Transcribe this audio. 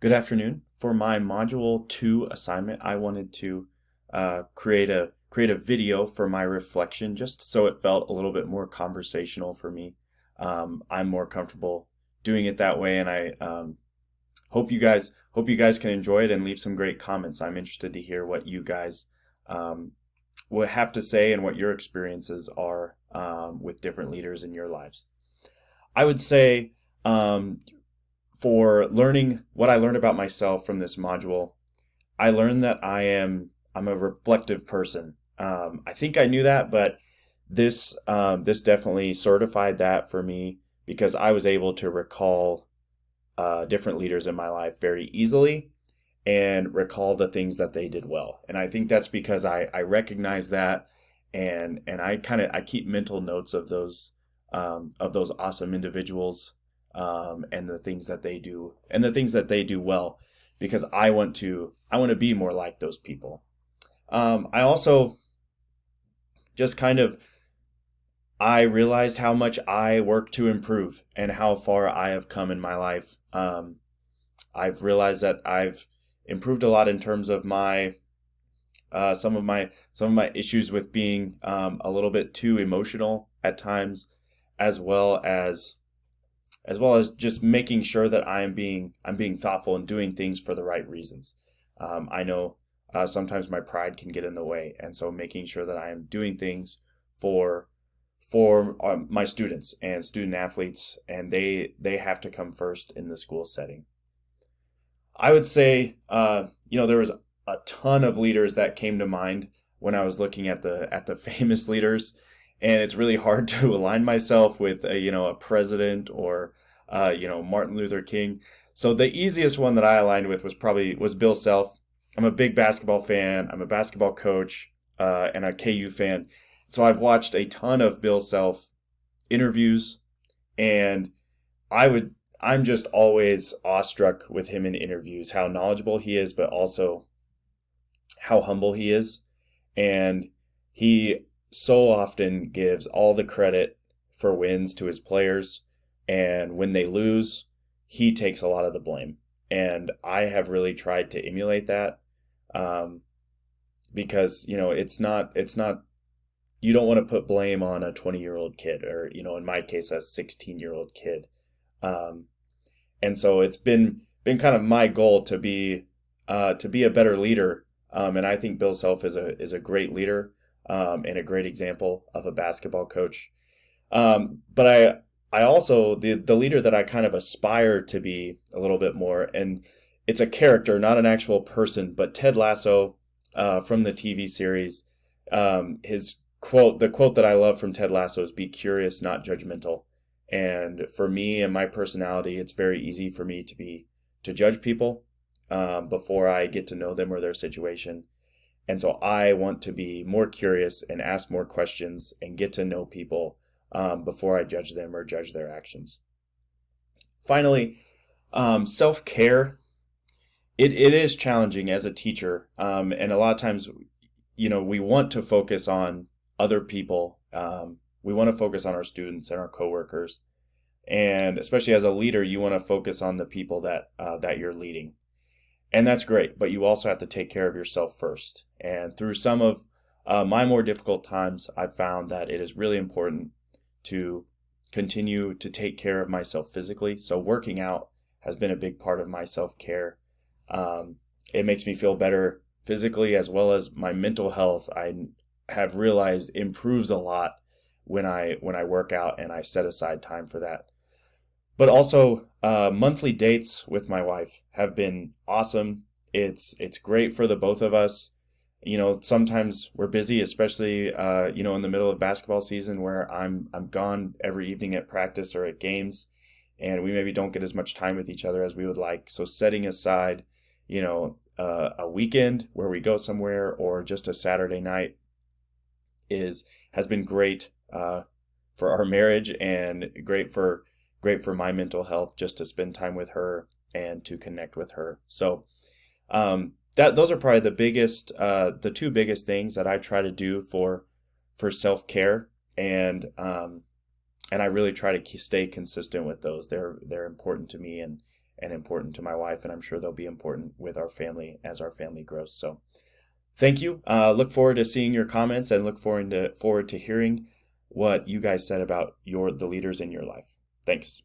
Good afternoon. For my Module 2 assignment, I wanted to create a video for my reflection just so it felt a little bit more conversational for me. I'm more comfortable doing it that way, and I hope you guys can enjoy it and leave some great comments. I'm interested to hear what you guys um, will have to say and what your experiences are with different leaders in your lives. I would say um, for learning what I learned about myself from this module, I learned that I'm a reflective person. I think I knew that, but this definitely certified that for me because I was able to recall different leaders in my life very easily and recall the things that they did well. And I think that's because I recognize that, and I keep mental notes of those awesome individuals, and the things that they do and the things that they do well, because I want to be more like those people. I also just kind of I realized how much I work to improve and how far I have come in my life. I've realized that I've improved a lot in terms of my some of my issues with being a little bit too emotional at times, as well as just making sure that I'm being thoughtful and doing things for the right reasons. I know sometimes my pride can get in the way, and so making sure that I am doing things for my students and student athletes, and they have to come first in the school setting. I would say, there was a ton of leaders that came to mind when I was looking at the famous leaders, and it's really hard to align myself with a president or Martin Luther King. So the easiest one that I aligned with was Bill Self. I'm a big basketball fan. I'm a basketball coach and a KU fan. So I've watched a ton of Bill Self interviews, and I would I'm just always awestruck with him in interviews, how knowledgeable he is, but also how humble he is. And he so often gives all the credit for wins to his players. And when they lose, he takes a lot of the blame. And I have really tried to emulate that, um, because, it's not, you don't want to put blame on a 20-year-old kid, or, in my case, a 16-year-old kid. Um, and so it's been kind of my goal to be a better leader. And I think Bill Self is a great leader, and a great example of a basketball coach. But I also the leader that I kind of aspire to be a little bit more, and it's a character, not an actual person, but Ted Lasso, from the TV series. The quote that I love from Ted Lasso is, "Be curious, not judgmental." And for me and my personality, it's very easy for me to judge people before I get to know them or their situation. And so I want to be more curious and ask more questions and get to know people before I judge them or judge their actions. Finally, self-care. It is challenging as a teacher, and a lot of times, we want to focus on other people. We want to focus on our students and our coworkers, and especially as a leader, you want to focus on the people that you're leading. And that's great, but you also have to take care of yourself first. And through some of my more difficult times, I've found that it is really important to continue to take care of myself physically. So working out has been a big part of my self-care. Um, it makes me feel better physically, as well as my mental health. I have realized improves a lot when I work out and I set aside time for that. But also, monthly dates with my wife have been awesome. It's great for the both of us. Sometimes we're busy, especially in the middle of basketball season, where I'm gone every evening at practice or at games, and we maybe don't get as much time with each other as we would like. So setting aside, a weekend where we go somewhere, or just a Saturday night, is has been great for our marriage, and great for my mental health, just to spend time with her and to connect with her. So that those are probably the two biggest things that I try to do for self care, and I really try to stay consistent with those. They're important to me, and important to my wife, and I'm sure they'll be important with our family as our family grows. So thank you. Look forward to seeing your comments, and look forward to hearing what you guys said about the leaders in your life. Thanks.